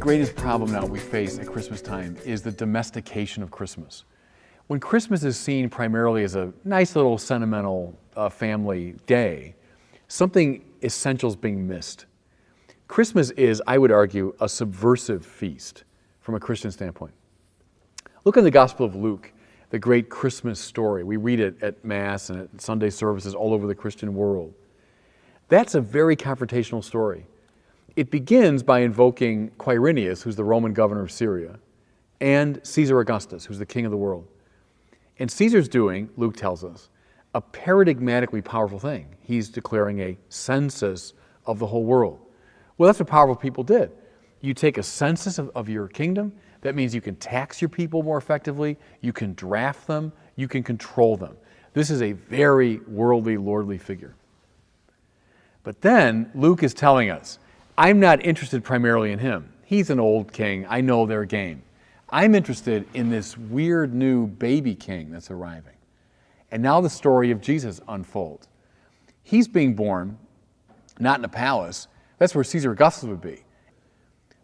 greatest problem now we face at Christmas time is the domestication of Christmas. When Christmas is seen primarily as a nice little sentimental family day, something essential is being missed. Christmas is, I would argue, a subversive feast from a Christian standpoint. Look in the Gospel of Luke, the great Christmas story. We read it at Mass and at Sunday services all over the Christian world. That's a very confrontational story. It begins by invoking Quirinius, who's the Roman governor of Syria, and Caesar Augustus, who's the king of the world. And Caesar's doing, Luke tells us, a paradigmatically powerful thing. He's declaring a census of the whole world. Well, that's what powerful people did. You take a census of your kingdom. That means you can tax your people more effectively, you can draft them, you can control them. This is a very worldly, lordly figure. But then Luke is telling us, I'm not interested primarily in him. He's an old king. I know their game. I'm interested in this weird new baby king that's arriving. And now the story of Jesus unfolds. He's being born, not in a palace. That's where Caesar Augustus would be.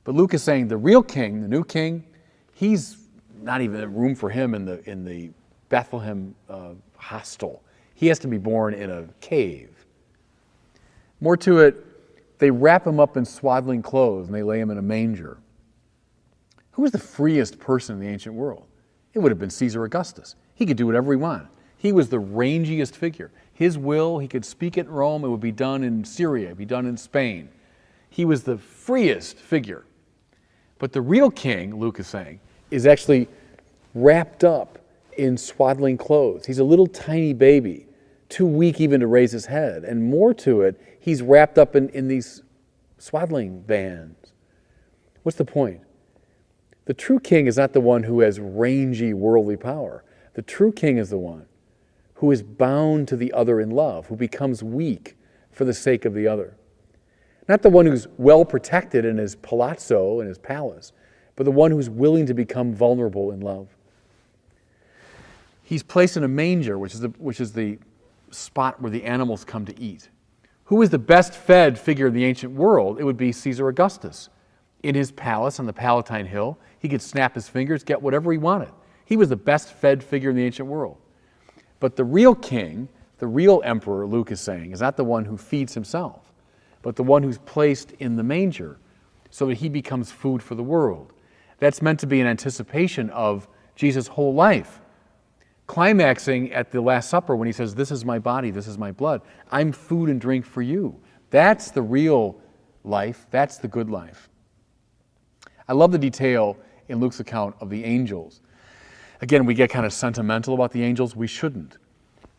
But Luke is saying the real king, the new king, he's not even room for him in the Bethlehem hostel. He has to be born in a cave. More to it, they wrap him up in swaddling clothes and they lay him in a manger. Who was the freest person in the ancient world? It would have been Caesar Augustus. He could do whatever he wanted. He was the rangiest figure. His will, he could speak it in Rome, it would be done in Syria, it would be done in Spain. He was the freest figure. But the real king, Luke is saying, is actually wrapped up in swaddling clothes. He's a little tiny baby, too weak even to raise his head. And more to it, he's wrapped up in these swaddling bands. What's the point? The true king is not the one who has rangy worldly power. The true king is the one who is bound to the other in love, who becomes weak for the sake of the other. Not the one who's well protected in his palazzo, in his palace, but the one who's willing to become vulnerable in love. He's placed in a manger, which is the spot where the animals come to eat. Who is the best fed figure in the ancient world? It would be Caesar Augustus. In his palace on the Palatine Hill, he could snap his fingers, get whatever he wanted. He was the best fed figure in the ancient world. But the real king, the real emperor, Luke is saying, is not the one who feeds himself, but the one who's placed in the manger so that he becomes food for the world. That's meant to be an anticipation of Jesus' whole life, climaxing at the Last Supper when he says, "This is my body, this is my blood. I'm food and drink for you." That's the real life. That's the good life. I love the detail in Luke's account of the angels. Again, we get kind of sentimental about the angels. We shouldn't.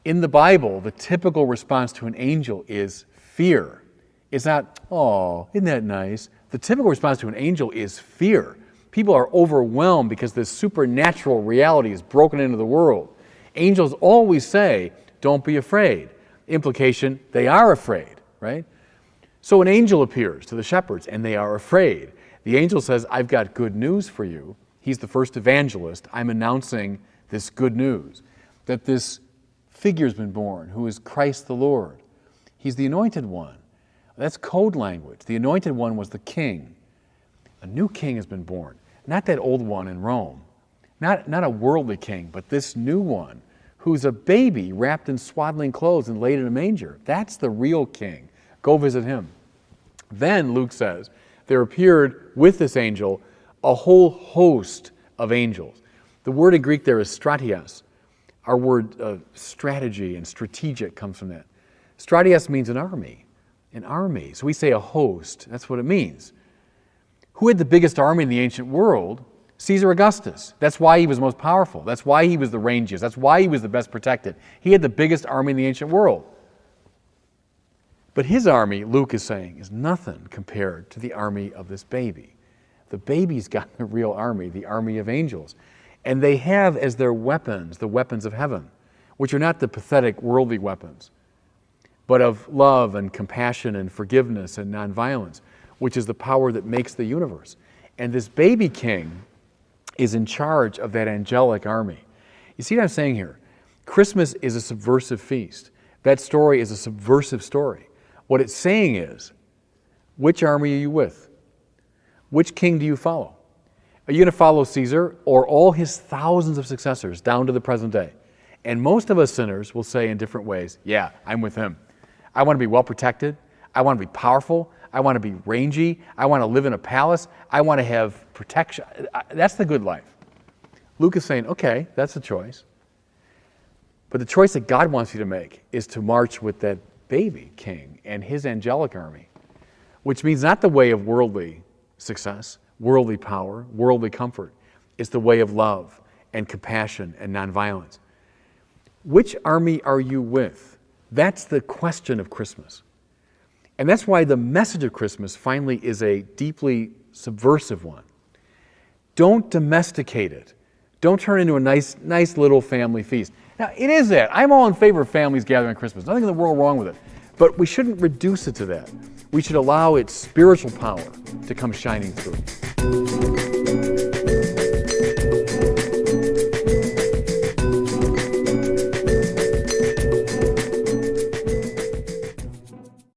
In the Bible, the typical response to an angel is fear. It's not, "Oh, isn't that nice?" The typical response to an angel is fear. People are overwhelmed because this supernatural reality is broken into the world. Angels always say, "Don't be afraid." Implication, they are afraid, right? So an angel appears to the shepherds and they are afraid. The angel says, "I've got good news for you." He's the first evangelist. I'm announcing this good news, that this figure's been born, who is Christ the Lord. He's the anointed one. That's code language. The anointed one was the king. A new king has been born. Not that old one in Rome. Not a worldly king, but this new one who's a baby wrapped in swaddling clothes and laid in a manger. That's the real king. Go visit him. Then, Luke says, there appeared with this angel a whole host of angels. The word in Greek there is stratias. Our word strategy and strategic comes from that. Stratias means an army. An army. So we say a host. That's what it means. Who had the biggest army in the ancient world? Caesar Augustus. That's why he was most powerful. That's why he was the rangiest. That's why he was the best protected. He had the biggest army in the ancient world. But his army, Luke is saying, is nothing compared to the army of this baby. The baby's got the real army, the army of angels. And they have as their weapons, the weapons of heaven, which are not the pathetic worldly weapons, but of love and compassion and forgiveness and nonviolence, which is the power that makes the universe. And this baby king is in charge of that angelic army. You see what I'm saying here? Christmas is a subversive feast. That story is a subversive story. What it's saying is, which army are you with? Which king do you follow? Are you going to follow Caesar or all his thousands of successors down to the present day? And most of us sinners will say in different ways, yeah, I'm with him. I want to be well protected. I want to be powerful. I want to be rangy. I want to live in a palace. I want to have protection. That's the good life. Luke is saying, okay, that's a choice. But the choice that God wants you to make is to march with that baby king and his angelic army, which means not the way of worldly success, worldly power, worldly comfort. It's the way of love and compassion and nonviolence. Which army are you with? That's the question of Christmas. And that's why the message of Christmas finally is a deeply subversive one. Don't domesticate it. Don't turn it into a nice little family feast. Now, it is that. I'm all in favor of families gathering on Christmas. Nothing in the world wrong with it. But we shouldn't reduce it to that. We should allow its spiritual power to come shining through.